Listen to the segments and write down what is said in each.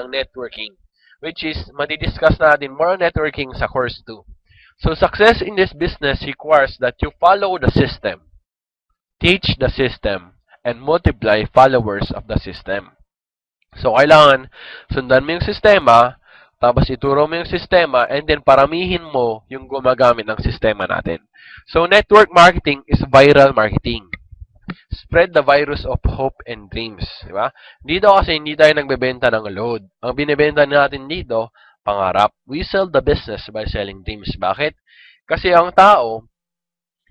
ng networking, which is matidiscuss natin more on networking sa course 2. So, success in this business requires that you follow the system, teach the system, and multiply followers of the system. So, kailangan sundan mo yung sistema, tapos ituro mo yung sistema, and then paramihin mo yung gumagamit ng sistema natin. So, network marketing is viral marketing. Spread the virus of hope and dreams. Di ba? Dito kasi hindi tayo nagbebenta ng load. Ang binibenta natin dito, pangarap. We sell the business by selling dreams. Bakit? Kasi ang tao,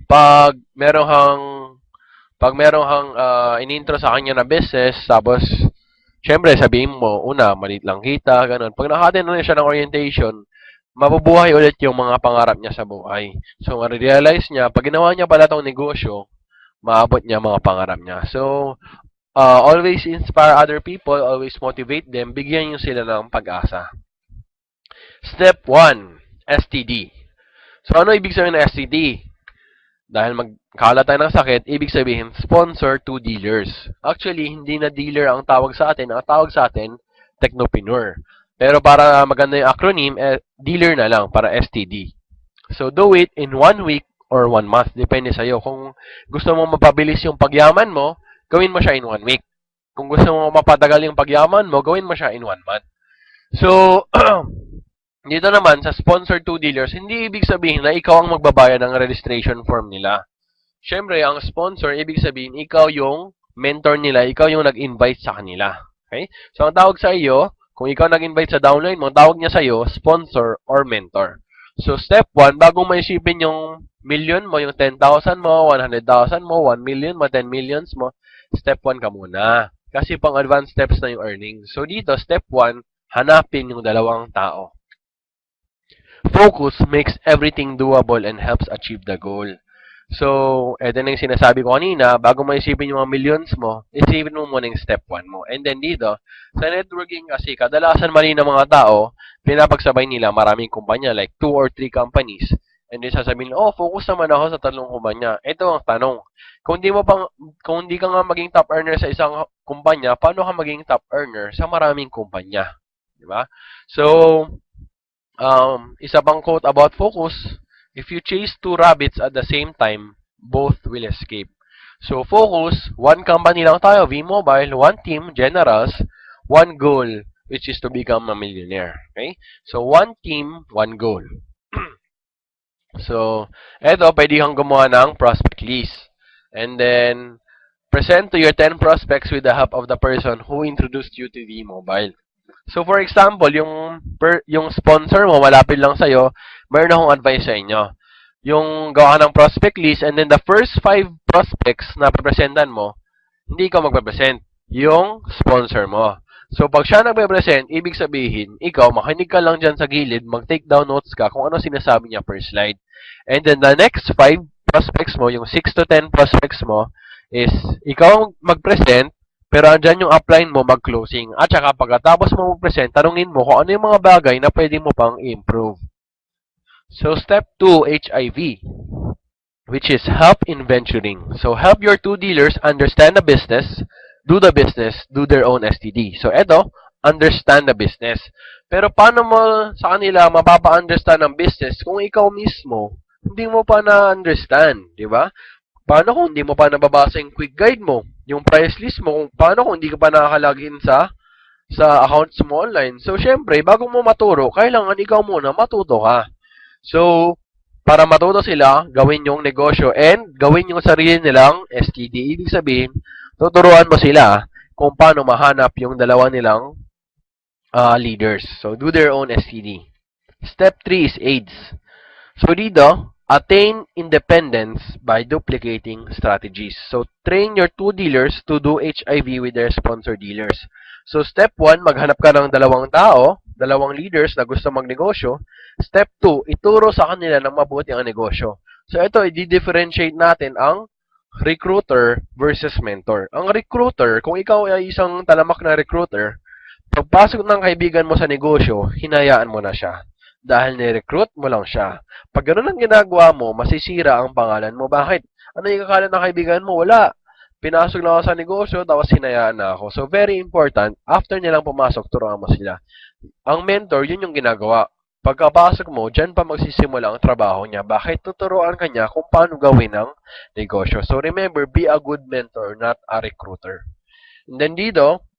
pag merong hang inintro sa kanya na business, tapos syempre sabihin mo, una, maliit lang kita, ganun. Pag nakatin na siya ng orientation, mabubuhay ulit yung mga pangarap niya sa buhay. So, ma-realize niya, pag ginawa niya pala tong negosyo, maabot niya mga pangarap niya. So, always inspire other people, always motivate them, bigyan niyo sila ng pag-asa. Step 1, STD. So, ano ibig sabihin ng STD? Dahil magkala tayo ng sakit, ibig sabihin, sponsor to dealers. Actually, hindi na dealer ang tawag sa atin. Ang tawag sa atin, technopreneur. Pero para maganda yung acronym, dealer na lang, para STD. So, do it in 1 week or 1 month. Depende sa'yo. Kung gusto mo mapabilis yung pagyaman mo, gawin mo siya in 1 week. Kung gusto mo mapatagal yung pagyaman mo, gawin mo siya in 1 month. So, dito naman, sa sponsor to dealers, hindi ibig sabihin na ikaw ang magbabayad ng registration form nila. Siyempre, ang sponsor, ibig sabihin, ikaw yung mentor nila, ikaw yung nag-invite sa kanila. Okay? So, ang tawag sa iyo, kung ikaw nag-invite sa downline mo, ang tawag niya sa iyo, sponsor or mentor. So, step 1, bago mo isipin yung million mo, yung 10,000 mo, 100,000 mo, 1 million mo, 10 millions mo, step 1 ka muna. Kasi pang advanced steps na yung earnings. So, dito, step 1, hanapin yung dalawang tao. Focus makes everything doable and helps achieve the goal. So, eto na yung sinasabi ko kanina, bago mo isipin yung mga millions mo, isipin mo muna yung step 1 mo. And then dito, sa networking kasi, kadalasan mali ng mga tao, pinapagsabay nila maraming kumpanya, like 2 or 3 companies. And then sasabihin, focus naman ako sa 3 kumpanya. Ito ang tanong. Kung hindi ka nga maging top earner sa isang kumpanya, paano ka maging top earner sa maraming kumpanya? Diba? So, isa pang quote about focus, if you chase 2 rabbits at the same time, both will escape. So, focus, 1 company lang tayo, V-Mobile, 1 team, Generals, 1 goal, which is to become a millionaire. Okay? So, 1 team, 1 goal. So, eto, pwede kang gumawa ng prospect list. And then, present to your 10 prospects with the help of the person who introduced you to V-Mobile. So, for example, yung sponsor mo, malapit lang sa'yo, meron akong advice sa inyo. Yung gawa ng prospect list, and then the first 5 prospects na papresentan mo, hindi ikaw magpapresent. Yung sponsor mo. So, pag siya nagpe-present, ibig sabihin, ikaw, makinig ka lang dyan sa gilid, mag-take down notes ka kung ano sinasabi niya per slide. And then, the next 5 prospects mo, yung 6 to 10 prospects mo, is, ikaw mag-present, pero andyan yung upline mo mag-closing. At saka pagkatapos mo mag-present, tanungin mo kung ano yung mga bagay na pwede mo pang improve. So, step 2, HIV, which is help in venturing. So, help your 2 dealers understand the business, do their own STD. So, eto, understand the business. Pero paano mo sa kanila mapapa-understand ang business kung ikaw mismo hindi mo pa na-understand, di ba? Paano kung hindi mo pa nababasa yung quick guide mo, yung price list mo, paano kung hindi ka pa nakaka-login sa accounts mo online? So, syempre, bago mo maturo, kailangan ikaw muna matuto ka. So, para matuto sila, gawin yung negosyo and gawin yung sarili nilang STD. Ibig sabihin, tuturuan mo sila kung paano mahanap yung dalawa nilang leaders. So, do their own STD. Step 3 is AIDS. So, dito, attain independence by duplicating strategies. So, train your 2 dealers to do HIV with their sponsor dealers. So, step 1, maghanap ka ng dalawang tao, dalawang leaders na gusto magnegosyo. Step 2, ituro sa kanila ng mabuti ang negosyo. So, ito, i-differentiate natin ang recruiter versus mentor. Ang recruiter, kung ikaw ay isang talamak na recruiter, pagpasok ng kaibigan mo sa negosyo, hinayaan mo na siya. Dahil ni-recruit mo lang siya. Pag ganoon ang ginagawa mo, masisira ang pangalan mo. Bakit? Ano yung akala ng kaibigan mo? Wala. Pinasok na ako sa negosyo, tapos hinayaan na ako. So, very important, after nilang pumasok, turuan mo sila. Ang mentor, yun yung ginagawa. Pagkapasok mo, dyan pa magsisimula ang trabaho niya. Bakit? Tuturuan ka niya kung paano gawin ang negosyo. So, remember, be a good mentor, not a recruiter. And then dito,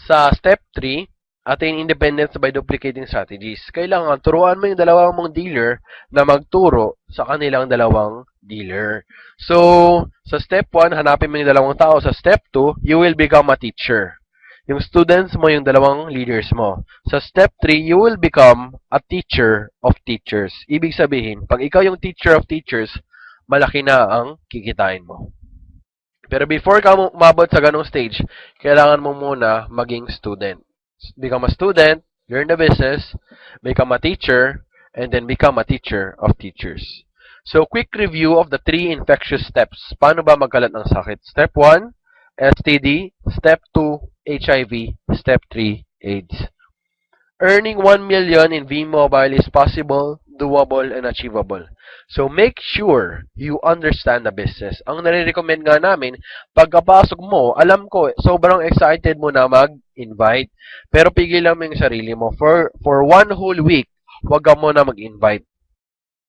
sa step 3, attain independence by duplicating strategies. Kailangan turuan mo yung dalawang mong dealer na magturo sa kanilang dalawang dealer. So, sa step 1, hanapin mo yung dalawang tao. Sa step 2, you will become a teacher. Yung students mo, yung dalawang leaders mo. Sa step 3, you will become a teacher of teachers. Ibig sabihin, pag ikaw yung teacher of teachers, malaki na ang kikitain mo. Pero before ka umabot sa ganong stage, kailangan mo muna maging student. Become a student, learn the business, become a teacher, and then become a teacher of teachers. So, quick review of the 3 infectious steps. Paano ba magkalat ng sakit? Step 1, STD. Step 2, HIV. Step 3, AIDS. Earning 1 million in V-Mobile is possible, doable, and achievable. So, make sure you understand the business. Ang nare-recommend nga namin, pagkapasok mo, alam ko, sobrang excited mo na mag-invite. Pero pigil lang mo yung sarili mo. For 1 whole week, huwag ka muna mag-invite.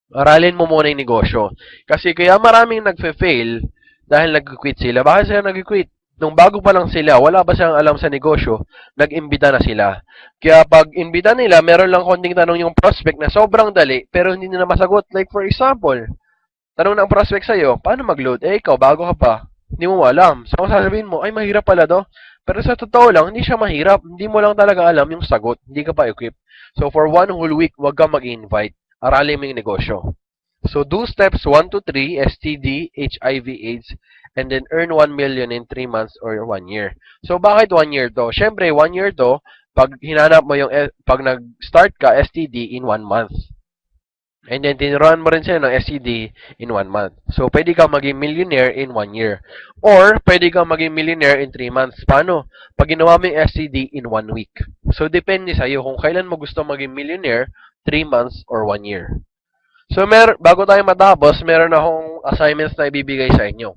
Aralin mo muna yung negosyo. Kasi kaya maraming nagfe-fail dahil nag-quit sila. Bakit sila nag-quit? Nung bago pa lang sila, wala pa silang alam sa negosyo, nag-imbita na sila. Kaya pag imbita nila, meron lang konting tanong yung prospect na sobrang dali, pero hindi nila masagot. Like for example, tanong ng prospect sa'yo, paano mag-load? Eh, ikaw, bago ka pa. Hindi mo alam. So, kung sasabihin mo, ay, mahirap pala to. Pero sa totoo lang, hindi siya mahirap. Hindi mo lang talaga alam yung sagot. Hindi ka pa equipped. So, for 1 whole week, wag ka mag-invite. Aralin mo yung negosyo. So, do steps 1 to 3, STD, HIV, AIDS, and then earn 1 million in 3 months or 1 year. So, bakit 1 year to? Siyempre, 1 year to, pag hinanap mo yung, pag nag-start ka, STD in 1 month. And then, tinuruan mo rin sila ng STD in 1 month. So, pwede kang maging millionaire in 1 year. Or, pwede kang maging millionaire in 3 months. Paano? Pag ginawa mo yung STD in 1 week. So, depende sa'yo kung kailan mo gusto maging millionaire, 3 months or 1 year. So, bago tayo matapos, meron akong assignments na ibibigay sa inyo.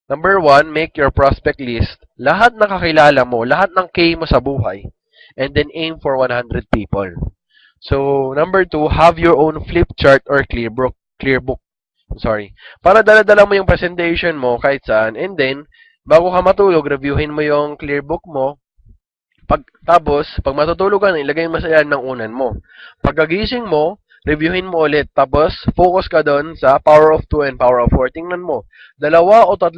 Number 1, make your prospect list. Lahat na kakilala mo, lahat ng K mo sa buhay. And then aim for 100 people. So, number 2, have your own flip chart or clear book. Para dala-dala mo yung presentation mo kahit saan. And then, bago ka matulog, reviewin mo yung clear book mo. Tapos, pag matutulog ka na, ilagay mo sa ilan ng unan mo. Pagkagising mo, reviewin mo ulit. Tapos, focus ka doon sa power of 2 and power of 4. Tingnan mo. 2 o 3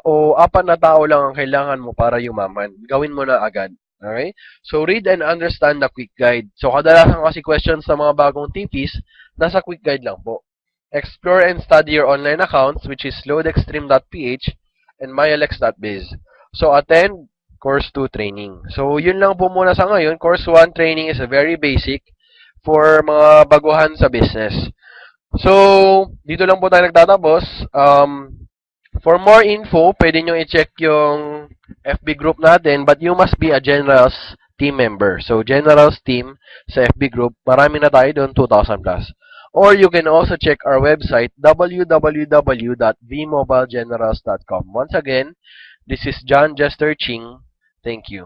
o 4 na tao lang ang kailangan mo para yumaman. Gawin mo na agad. Okay? So, read and understand the quick guide. So, kadalasan kasi questions sa mga bagong TPs, nasa quick guide lang po. Explore and study your online accounts, which is loadextreme.ph and myalex.biz. So, attend course 2 training. So, yun lang po muna sa ngayon. Course 1 training is a very basic for mga baguhan sa business. So, dito lang po tayo nagtatapos. For more info, pwede nyo i-check yung FB group natin, but you must be a Generals team member. So, Generals team sa FB group, marami na tayo doon, 2,000 plus. Or you can also check our website, www.vmobilegenerals.com. Once again, this is John Jester Ching. Thank you.